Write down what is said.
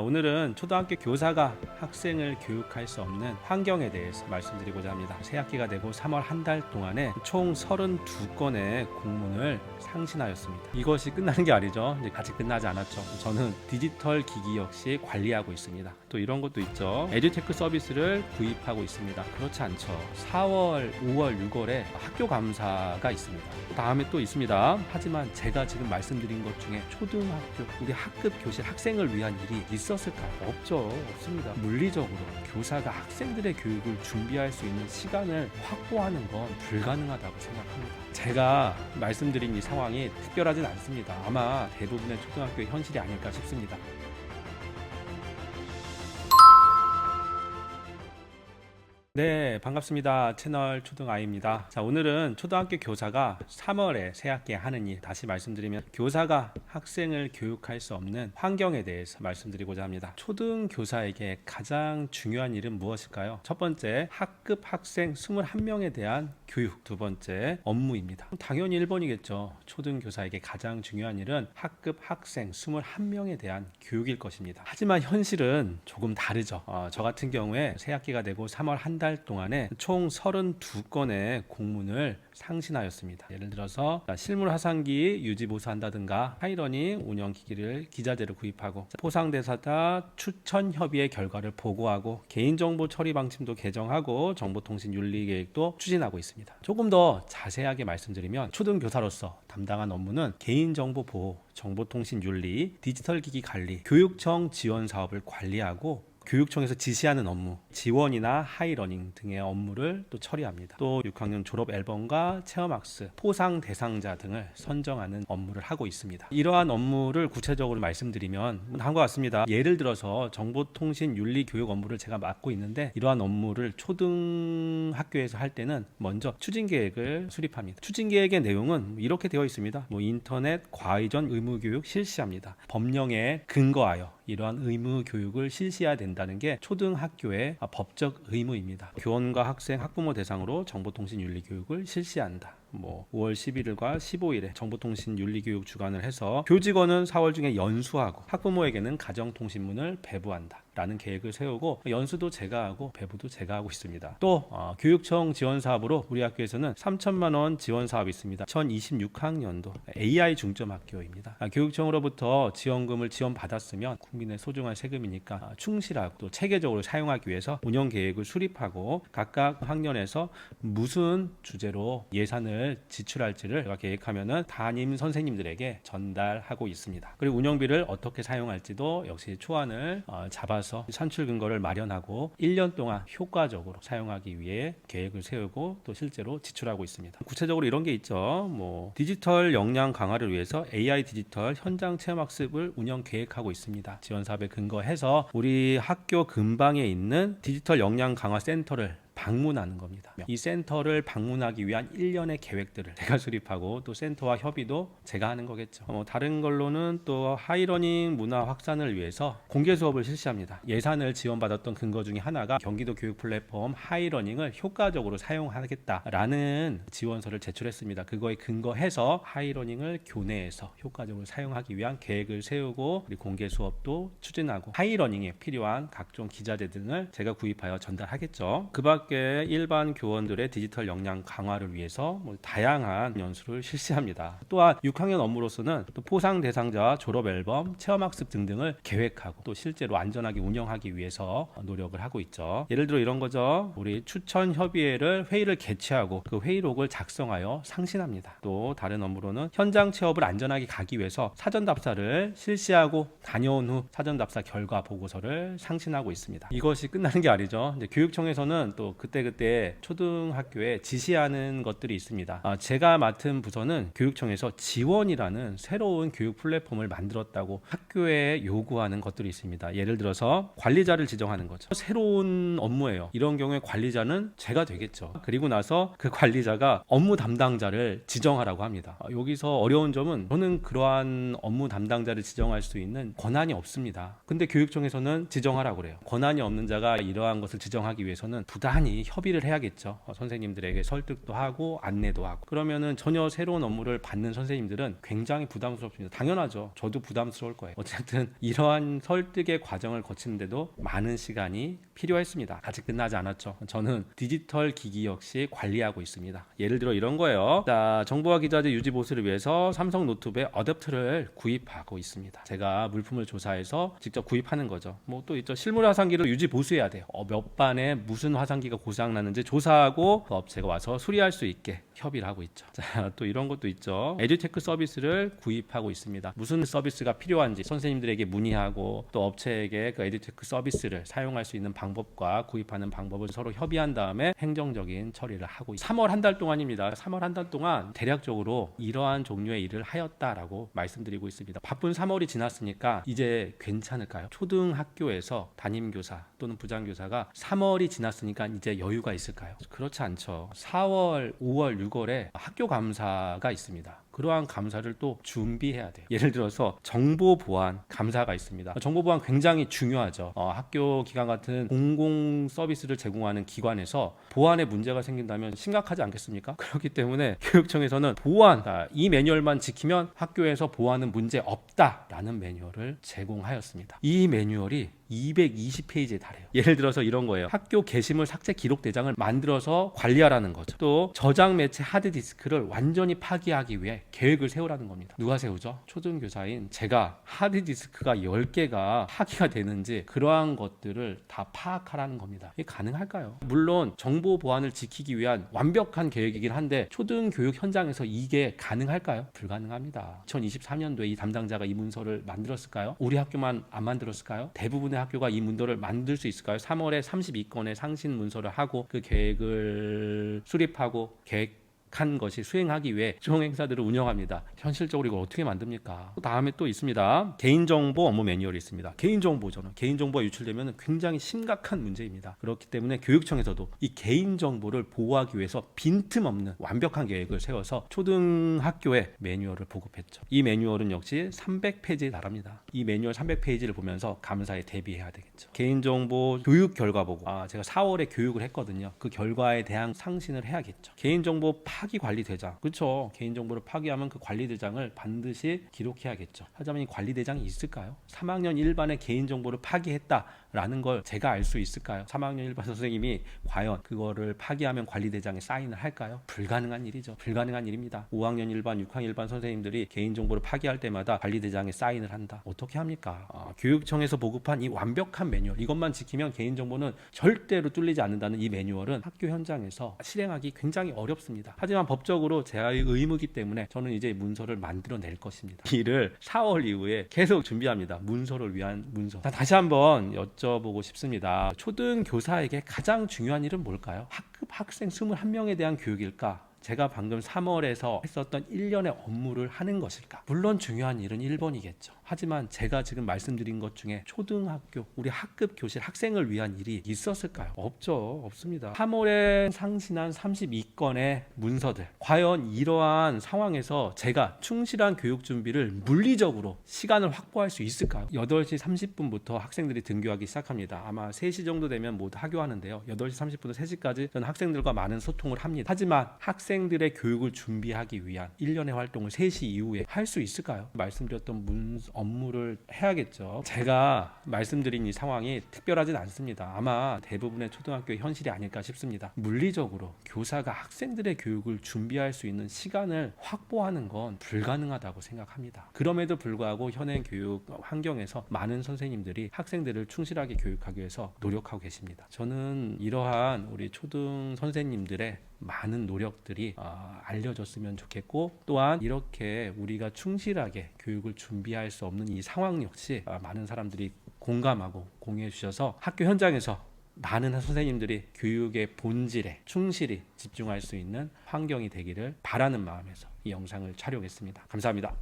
오늘은 초등학교 교사가 학생을 교육할 수 없는 환경에 대해서 말씀드리고자 합니다. 새학기가 되고 3월 한 달 동안에 총 32건의 공문을 상신하였습니다. 이것이 끝나는 게 아니죠. 아직 끝나지 않았죠. 저는 디지털 기기 역시 관리하고 있습니다. 또 이런 것도 있죠. 에듀테크 서비스를 구입하고 있습니다. 그렇지 않죠. 4월, 5월, 6월에 학교 감사가 있습니다. 다음에 또 있습니다. 하지만 제가 지금 말씀드린 것 중에 초등학교 우리 학급 교실 학생을 위한 일이 있었을까요? 없죠. 없습니다. 물리적으로 교사가 학생들의 교육을 준비할 수 있는 시간을 확보하는 건 불가능하다고 생각합니다. 제가 말씀드린 이 상황이 특별하진 않습니다. 아마 대부분의 초등학교의 현실이 아닐까 싶습니다. 네, 반갑습니다. 채널 초등아이입니다. 자, 오늘은 초등학교 교사가 3월에 새학기에 하는 일, 다시 말씀드리면 교사가 학생을 교육할 수 없는 환경에 대해서 말씀드리고자 합니다. 초등교사에게 가장 중요한 일은 무엇일까요? 첫 번째, 학급 학생 21명에 대한 교육. 두 번째, 업무입니다. 당연히 1번이겠죠. 초등교사에게 가장 중요한 일은 학급 학생 21명에 대한 교육일 것입니다. 하지만 현실은 조금 다르죠. 저 같은 경우에 새학기가 되고 3월 한 달 동안에 총 32건의 공문을 상신하였습니다. 예를 들어서 실물 하산기 유지보수한다든가 하이러닝 운영기기를 기자재를 구입하고 포상대사자 추천협의회 결과를 보고하고 개인정보 처리 방침도 개정하고 정보통신윤리계획도 추진하고 있습니다. 조금 더 자세하게 말씀드리면 초등교사로서 담당한 업무는 개인정보 보호, 정보통신윤리, 디지털기기 관리, 교육청 지원 사업을 관리하고 교육청에서 지시하는 업무, 지원이나 하이러닝 등의 업무를 또 처리합니다. 또 6학년 졸업 앨범과 체험학습, 포상 대상자 등을 선정하는 업무를 하고 있습니다. 이러한 업무를 구체적으로 말씀드리면 다음과 같습니다. 예를 들어서 정보통신 윤리 교육 업무를 제가 맡고 있는데 이러한 업무를 초등학교에서 할 때는 먼저 추진계획을 수립합니다. 추진계획의 내용은 이렇게 되어 있습니다. 인터넷 과의전 의무교육 실시합니다. 법령에 근거하여 이러한 의무 교육을 실시해야 된다는 게 초등학교의 법적 의무입니다. 교원과 학생, 학부모 대상으로 정보통신 윤리 교육을 실시한다. 5월 11일과 15일에 정보통신 윤리교육 주간을 해서 교직원은 4월 중에 연수하고 학부모에게는 가정통신문을 배부한다 라는 계획을 세우고 연수도 제가 하고 배부도 제가 하고 있습니다. 또 교육청 지원 사업으로 우리 학교에서는 3천만 원 지원 사업이 있습니다. 2026학년도 AI 중점 학교입니다. 교육청으로부터 지원금을 지원받았으면 국민의 소중한 세금이니까 충실하고 또 체계적으로 사용하기 위해서 운영 계획을 수립하고 각각 학년에서 무슨 주제로 예산을 지출할지를 제가 계획하면은 담임 선생님들에게 전달하고 있습니다. 그리고 운영비를 어떻게 사용할지도 역시 초안을 잡아서 산출 근거를 마련하고 1년 동안 효과적으로 사용하기 위해 계획을 세우고 또 실제로 지출하고 있습니다. 구체적으로 이런 게 있죠. 디지털 역량 강화를 위해서 AI 디지털 현장 체험학습을 운영 계획하고 있습니다. 지원 사업에 근거해서 우리 학교 근방에 있는 디지털 역량 강화 센터를 방문하는 겁니다. 이 센터를 방문하기 위한 1년의 계획들을 제가 수립하고 또 센터와 협의도 제가 하는 거겠죠. 다른 걸로는 또 하이러닝 문화 확산을 위해서 공개 수업을 실시합니다. 예산을 지원받았던 근거 중에 하나가 경기도 교육 플랫폼 하이러닝을 효과적으로 사용하겠다라는 지원서를 제출했습니다. 그거에 근거해서 하이러닝을 교내에서 효과적으로 사용하기 위한 계획을 세우고 공개 수업도 추진하고 하이러닝에 필요한 각종 기자재 등을 제가 구입하여 전달하겠죠. 그 밖에 일반 교원들의 디지털 역량 강화를 위해서 다양한 연수를 실시합니다. 또한 6학년 업무로서는 또 포상 대상자 졸업 앨범, 체험학습 등등을 계획하고 또 실제로 안전하게 운영하기 위해서 노력을 하고 있죠. 예를 들어 이런 거죠. 우리 추천 협의회를 회의를 개최하고 그 회의록을 작성하여 상신합니다. 또 다른 업무로는 현장 체험을 안전하게 가기 위해서 사전 답사를 실시하고 다녀온 후 사전 답사 결과 보고서를 상신하고 있습니다. 이것이 끝나는 게 아니죠. 이제 교육청에서는 또 그때 초등학교에 지시하는 것들이 있습니다. 제가 맡은 부서는 교육청에서 지원이라는 새로운 교육 플랫폼을 만들었다고 학교에 요구하는 것들이 있습니다. 예를 들어서 관리자를 지정하는 거죠. 새로운 업무예요. 이런 경우에 관리자는 제가 되겠죠. 그리고 나서 그 관리자가 업무 담당자를 지정하라고 합니다. 여기서 어려운 점은 저는 그러한 업무 담당자를 지정할 수 있는 권한이 없습니다. 근데 교육청에서는 지정하라고 그래요. 권한이 없는 자가 이러한 것을 지정하기 위해서는 부당히 많이 협의를 해야겠죠. 선생님들에게 설득도 하고 안내도 하고. 그러면은 전혀 새로운 업무를 받는 선생님들은 굉장히 부담스럽습니다. 당연하죠. 저도 부담스러울 거예요. 어쨌든 이러한 설득의 과정을 거치는데도 많은 시간이 필요했습니다. 아직 끝나지 않았죠. 저는 디지털 기기 역시 관리하고 있습니다. 예를 들어 이런 거예요. 자, 정보화 기자재 유지 보수를 위해서 삼성 노트북의 어댑터를 구입하고 있습니다. 제가 물품을 조사해서 직접 구입하는 거죠. 뭐 또 있죠. 실물 화상기를 유지 보수해야 돼요. 몇 반에 무슨 화상기가 고장 났는지 조사하고 그 업체가 와서 수리할 수 있게 협의를 하고 있죠. 자, 또 이런 것도 있죠. 에듀테크 서비스를 구입하고 있습니다. 무슨 서비스가 필요한지 선생님들에게 문의하고 또 업체에게 그 에듀테크 서비스를 사용할 수 있는 방법과 구입하는 방법을 서로 협의한 다음에 행정적인 처리를 하고 있습니다. 3월 한 달 동안입니다. 3월 한 달 동안 대략적으로 이러한 종류의 일을 하였다라고 말씀드리고 있습니다. 바쁜 3월이 지났으니까 이제 괜찮을까요? 초등학교에서 담임교사 또는 부장교사가 3월이 지났으니까 이제 여유가 있을까요? 그렇지 않죠. 4월, 5월, 6월에 학교 감사가 있습니다. 그러한 감사를 또 준비해야 돼요. 예를 들어서 정보 보안 감사가 있습니다. 정보 보안 굉장히 중요하죠. 학교 기관 같은 공공 서비스를 제공하는 기관에서 보안에 문제가 생긴다면 심각하지 않겠습니까? 그렇기 때문에 교육청에서는 보안, 이 매뉴얼만 지키면 학교에서 보안은 문제 없다라는 매뉴얼을 제공하였습니다. 이 매뉴얼이 220페이지에 달해요. 예를 들어서 이런 거예요. 학교 게시물 삭제 기록 대장을 만들어서 관리하라는 거죠. 또 저장 매체 하드디스크를 완전히 파기하기 위해 계획을 세우라는 겁니다. 누가 세우죠? 초등교사인 제가 하드디스크가 10개가 파기가 되는지 그러한 것들을 다 파악하라는 겁니다. 이게 가능할까요? 물론 정보 보안을 지키기 위한 완벽한 계획이긴 한데 초등교육 현장에서 이게 가능할까요? 불가능합니다. 2023년도에 이 담당자가 이 문서를 만들었을까요? 우리 학교만 안 만들었을까요? 대부분의 학교가 이 문서를 만들 수 있을까요? 3월에 32건의 상신 문서를 하고 그 계획을 수립하고 계획한 것이 수행하기 위해 총 행사들을 운영합니다. 현실적으로 이걸 어떻게 만듭니까? 다음에 또 있습니다. 개인정보 업무 매뉴얼이 있습니다. 개인정보가 유출되면 굉장히 심각한 문제입니다. 그렇기 때문에 교육청에서도 이 개인정보를 보호하기 위해서 빈틈없는 완벽한 계획을 세워서 초등학교에 매뉴얼을 보급했죠. 이 매뉴얼은 역시 300페이지에 달합니다. 이 매뉴얼 300페이지를 보면서 감사에 대비해야 되겠죠. 개인정보 교육 결과 보고 제가 4월에 교육을 했거든요. 그 결과에 대한 상신을 해야겠죠. 개인정보 파기 관리 대장, 그렇죠. 개인정보를 파기하면 그 관리 대장을 반드시 기록해야겠죠. 하지만 이 관리 대장이 있을까요? 3학년 1반의 개인정보를 파기했다라는 걸 제가 알 수 있을까요? 3학년 1반 선생님이 과연 그거를 파기하면 관리 대장에 사인을 할까요? 불가능한 일이죠. 불가능한 일입니다. 5학년 1반, 6학년 1반 선생님들이 개인정보를 파기할 때마다 관리 대장에 사인을 한다. 어떻게 합니까? 교육청에서 보급한 이 완벽한 매뉴얼, 이것만 지키면 개인정보는 절대로 뚫리지 않는다는 이 매뉴얼은 학교 현장에서 실행하기 굉장히 어렵습니다. 하지만 법적으로 제의 의무이기 때문에 저는 이제 문서를 만들어낼 것입니다. 이를 4월 이후에 계속 준비합니다. 문서를 위한 문서. 다시 한번 여쭤보고 싶습니다. 초등교사에게 가장 중요한 일은 뭘까요? 학급 학생 21명에 대한 교육일까? 제가 방금 3월에서 했었던 1년의 업무를 하는 것일까? 물론 중요한 일은 1번이겠죠. 하지만 제가 지금 말씀드린 것 중에 초등학교, 우리 학급 교실 학생을 위한 일이 있었을까요? 없죠. 없습니다. 3월에 상신한 32건의 문서들. 과연 이러한 상황에서 제가 충실한 교육 준비를 물리적으로 시간을 확보할 수 있을까요? 8시 30분부터 학생들이 등교하기 시작합니다. 아마 3시 정도 되면 모두 하교하는데요. 8시 30분부터 3시까지 저는 학생들과 많은 소통을 합니다. 하지만 학생들의 교육을 준비하기 위한 1년의 활동을 3시 이후에 할 수 있을까요? 말씀드렸던 업무를 해야겠죠. 제가 말씀드린 이 상황이 특별하진 않습니다. 아마 대부분의 초등학교의 현실이 아닐까 싶습니다. 물리적으로 교사가 학생들의 교육을 준비할 수 있는 시간을 확보하는 건 불가능하다고 생각합니다. 그럼에도 불구하고 현행 교육 환경에서 많은 선생님들이 학생들을 충실하게 교육하기 위해서 노력하고 계십니다. 저는 이러한 우리 초등 선생님들의 많은 노력들이 알려졌으면 좋겠고, 또한 이렇게 우리가 충실하게 교육을 준비할 수 없는 이 상황 역시 많은 사람들이 공감하고 공유해 주셔서 학교 현장에서 많은 선생님들이 교육의 본질에 충실히 집중할 수 있는 환경이 되기를 바라는 마음에서 이 영상을 촬영했습니다. 감사합니다.